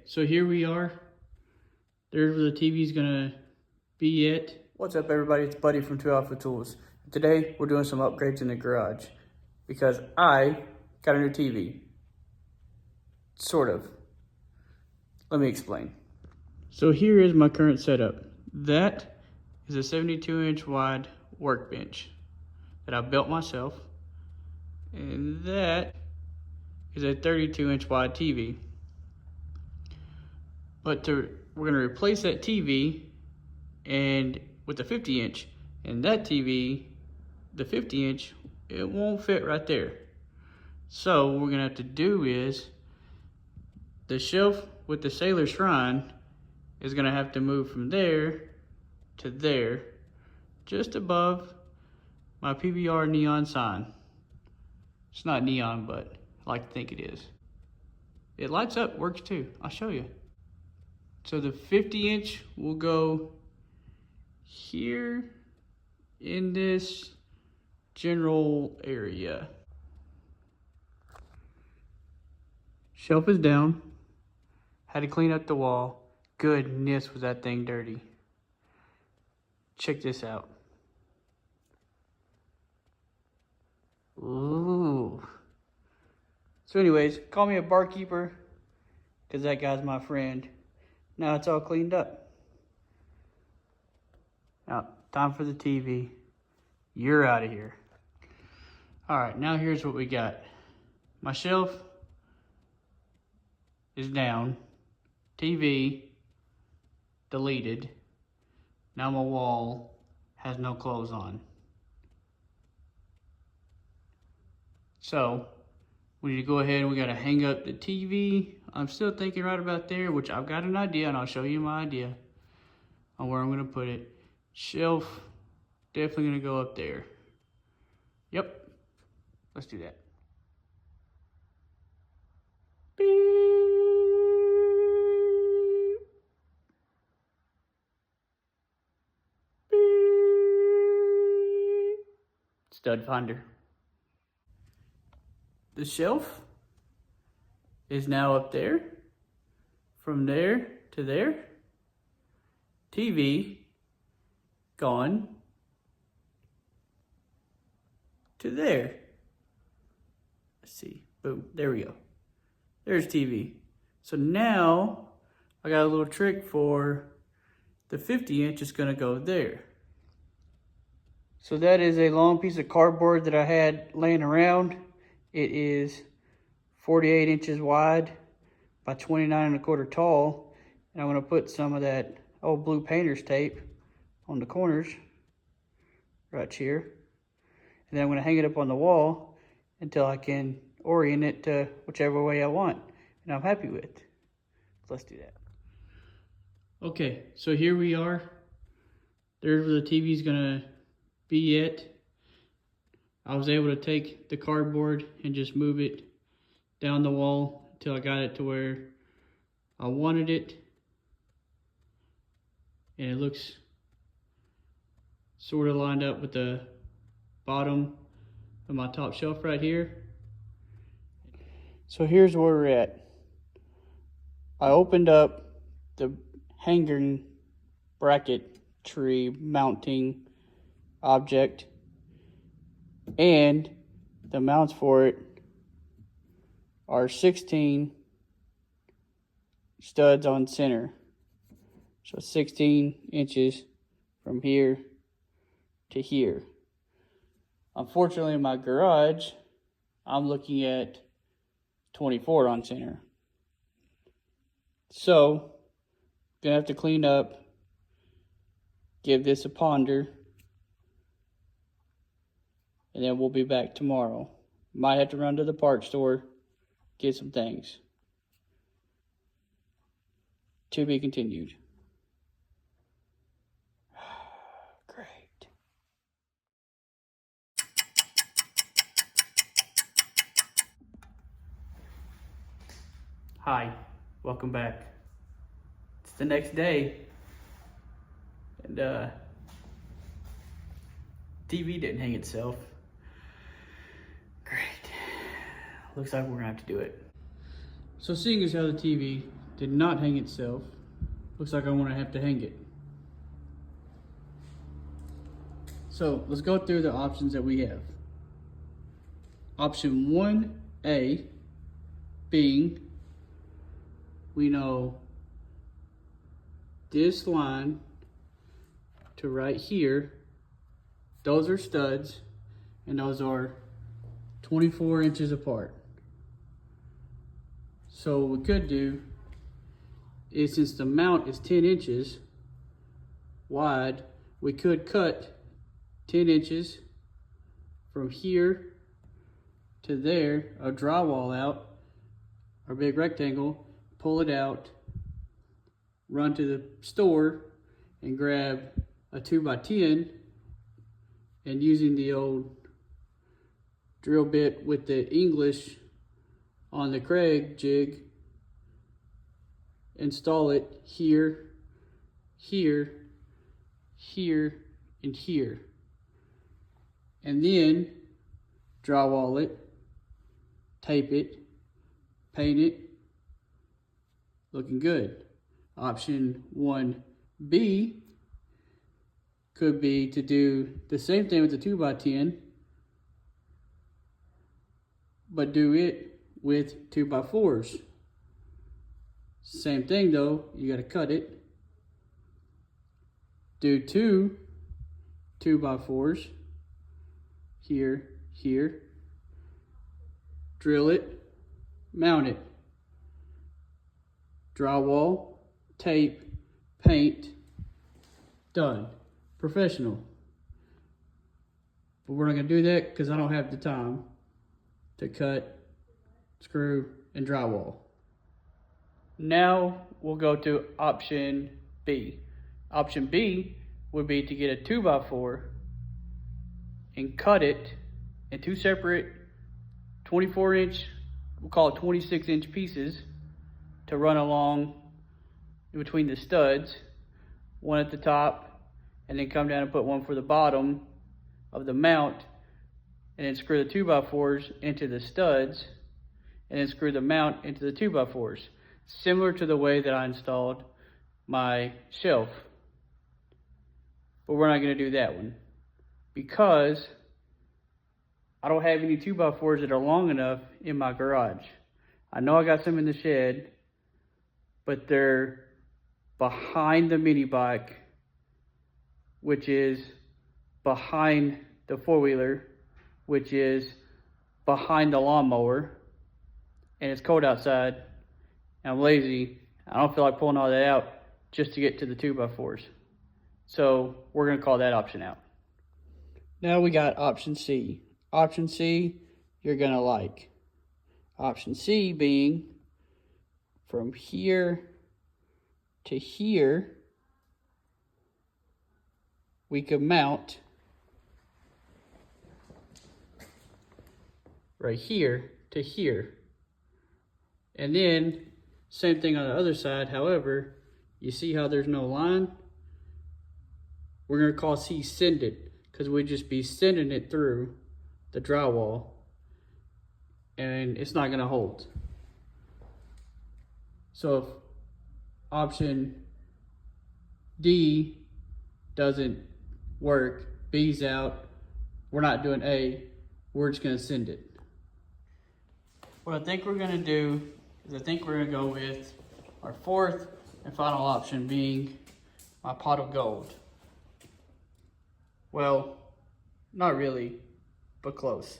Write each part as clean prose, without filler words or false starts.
so here we are. There's where the TV's gonna be at. What's up, everybody? It's Buddy from 2 Alpha Tools. Today we're doing some upgrades in the garage because I got a new TV. Sort of. Let me explain. So here is my current setup. That is a 72-inch wide workbench that I built myself, and that is a 32-inch wide TV. But we're gonna replace that TV and with the 50-inch, and that TV, the 50-inch, it won't fit right there. So what we're gonna have to do is the shelf with the Sailor Shrine is gonna have to move from there to there, just above my PBR neon sign. It's not neon, but I like to think it is. It lights up, works too. I'll show you. So the 50-inch will go here in this general area. Shelf is down. Had to clean up the wall. Goodness, was that thing dirty. Check this out. Ooh. So anyways, call me a barkeeper, because that guy's my friend. Now it's all cleaned up. Now, time for the TV. You're out of here. All right, now here's what we got. My shelf is down. TV deleted. Now my wall has no clothes on. So we need to go ahead and we gotta hang up the TV. I'm still thinking right about there, which I've got an idea, and I'll show you my idea on where I'm gonna put it. Shelf, definitely gonna go up there. Yep, let's do that. Stud finder. The shelf is now up there. From there to there. TV gone to there. Let's see. Boom. There we go. There's TV. So now I got a little trick for the 50-inch is going to go there. So that is a long piece of cardboard that I had laying around. It is 48 inches wide by 29 1/4 tall. And I'm going to put some of that old blue painter's tape on the corners right here. And then I'm going to hang it up on the wall until I can orient it to whichever way I want. And I'm happy with. Let's do that. Okay, so here we are. There's where the TV's going to be at. I was able to take the cardboard and just move it down the wall until I got it to where I wanted it. And it looks sort of lined up with the bottom of my top shelf right here. So here's where we're at. I opened up the hanger bracket tree mounting object, and the mounts for it are 16 studs on center. So 16 inches from here to here. Unfortunately, in my garage, I'm looking at 24 on center. So, gonna have to clean up, give this a ponder, and then we'll be back tomorrow. Might have to run to the parts store, get some things. To be continued. Great. Hi, welcome back. It's the next day, and TV didn't hang itself. Great. Looks like we're gonna have to do it. So seeing as how the TV did not hang itself. Looks like I want to have to hang it. So let's go through the options that we have. Option 1A being, we know this line to right here, those are studs, and those are 24 inches apart. So what we could do is, since the mount is 10 inches wide, we could cut 10 inches from here to there, a drywall out, our big rectangle, pull it out, run to the store and grab a 2x10, and using the old drill bit with the English on the Craig jig, install it here, here, here, and here. And then drywall it, tape it, paint it, looking good. Option 1B could be to do the same thing with the 2x10, but do it with 2x4s. Same thing though, you gotta cut it. Do two 2x4s, here, here, drill it, mount it, drywall, tape, paint, done. Professional. But we're not gonna do that because I don't have the time to cut, screw, and drywall. Now we'll go to option B. Option B would be to get a 2x4 and cut it in two separate 24-inch, we'll call it 26-inch pieces, to run along in between the studs, one at the top, and then come down and put one for the bottom of the mount, and then screw the 2x4s into the studs, and then screw the mount into the 2x4s, similar to the way that I installed my shelf. But we're not going to do that one because I don't have any 2x4s that are long enough in my garage. I know I got some in the shed, but they're behind the mini bike, which is behind the four-wheeler, which is behind the lawnmower, and it's cold outside, and I'm lazy. I don't feel like pulling all that out just to get to the 2x4s. So we're gonna call that option out. Now we got option C. Option C, you're gonna like. Option C being from here to here, we could mount right here to here. And then same thing on the other side. However, you see how there's no line? We're gonna call C send it, because we'd just be sending it through the drywall and it's not gonna hold. So if option D doesn't work, B's out, we're not doing A, we're just gonna send it. What I think we're gonna do is I think we're gonna go with our fourth and final option being my pot of gold. Well, not really, but close.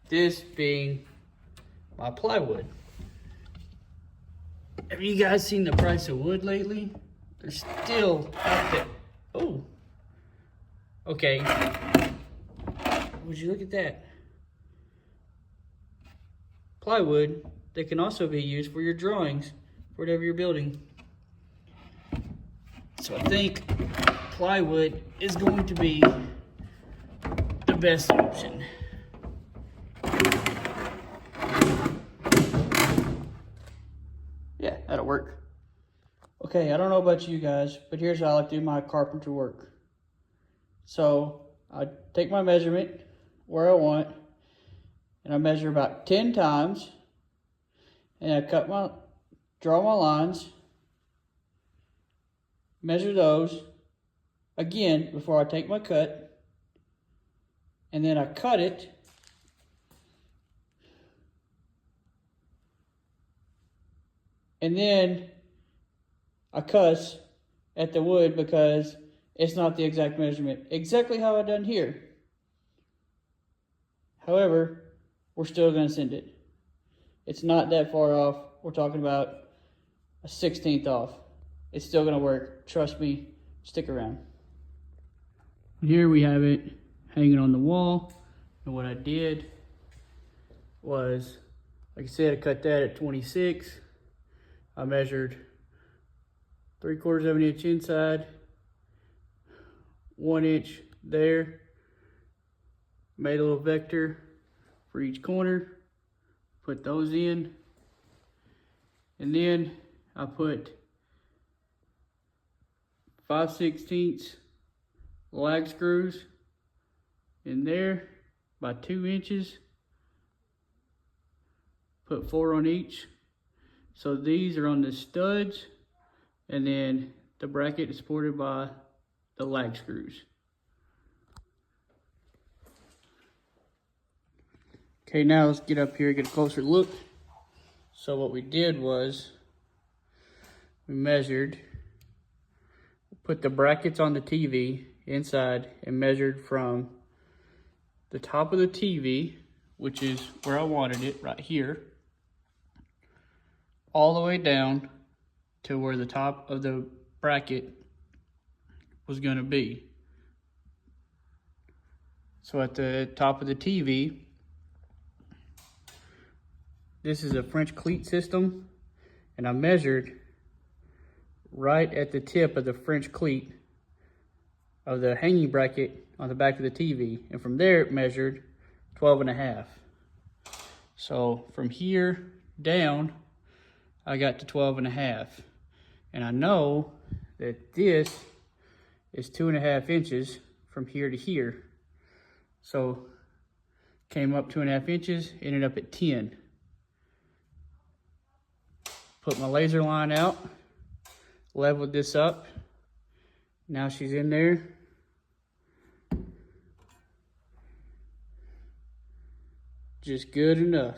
This being my plywood. Have you guys seen the price of wood lately? They're still up there. Oh, okay. Would you look at that? Plywood that can also be used for your drawings, for whatever you're building. So I think plywood is going to be the best option. Yeah, that'll work. Okay, I don't know about you guys, but here's how I like to do my carpenter work. So I take my measurement where I want, and I measure about 10 times, and I cut my draw my lines, measure those again before I take my cut, and then I cut it and then I cuss at the wood because it's not the exact measurement, exactly how I done here. However, we're still going to send it. It's not that far off. We're talking about a 16th off. It's still going to work. Trust me. Stick around. Here we have it hanging on the wall. And what I did was, like I said, I cut that at 26. I measured 3/4 of an inch inside, 1 inch there. Made a little vector for each corner. Put those in. And then I put 5/16 lag screws in there by 2 inches. Put 4 on each. So these are on the studs, and then the bracket is supported by the lag screws. Okay, now let's get up here and get a closer look. So what we did was we measured, put the brackets on the TV inside and measured from the top of the TV, which is where I wanted it, right here, all the way down to where the top of the bracket was going to be. So at the top of the TV, this is a French cleat system, and I measured right at the tip of the French cleat of the hanging bracket on the back of the TV, and from there it measured 12.5. So from here down, I got to 12.5, and I know that this is 2.5 inches from here to here. So came up 2.5 inches, ended up at 10. Put my laser line out, leveled this up. Now she's in there. Just good enough.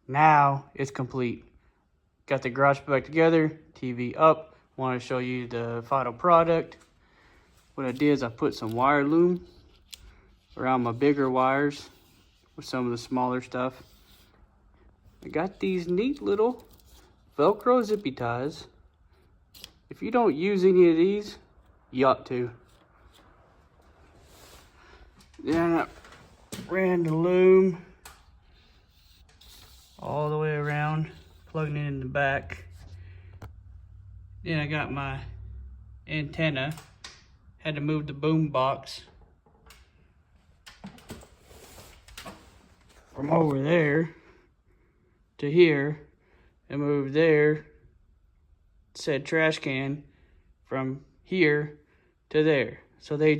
Now it's complete. Got the garage back together, TV up. Want to show you the final product. What I did is I put some wire loom around my bigger wires with some of the smaller stuff. I got these neat little Velcro zippy ties. If you don't use any of these, you ought to. Then I ran the loom all the way around, plugging it in the back. Then I got my antenna. Had to move the boom box from over there to here, and move there said trash can from here to there. So they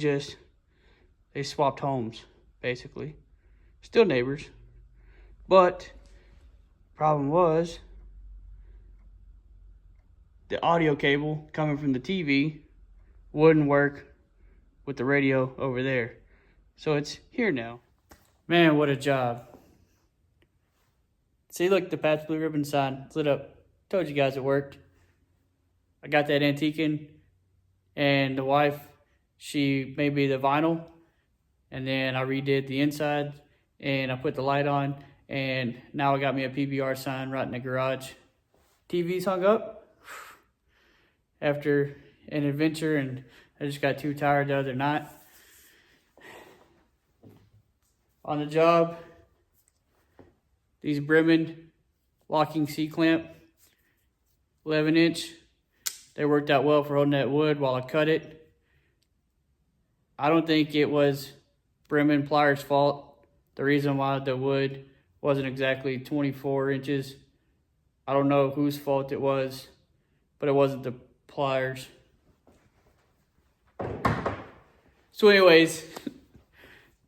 swapped homes, basically. Still neighbors, but problem was the audio cable coming from the TV wouldn't work with the radio over there. So it's here now. Man, what a job. See, look, the Pat's Blue Ribbon sign lit up. Told you guys it worked. I got that antiquing, and the wife, she made me the vinyl, and then I redid the inside, and I put the light on, and now I got me a PBR sign right in the garage. TV's hung up after an adventure, and I just got too tired the other night. On the job, these Bremen locking C-clamp, 11 inch. They worked out well for holding that wood while I cut it. I don't think it was Bremen pliers' fault. The reason why the wood wasn't exactly 24 inches. I don't know whose fault it was, but it wasn't the pliers. So anyways,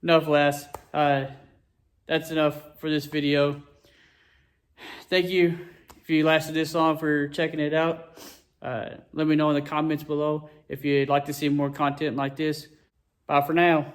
enough laughs. That's enough for this video. Thank you if you lasted this long for checking it out. Let me know in the comments below if you'd like to see more content like this. Bye for now.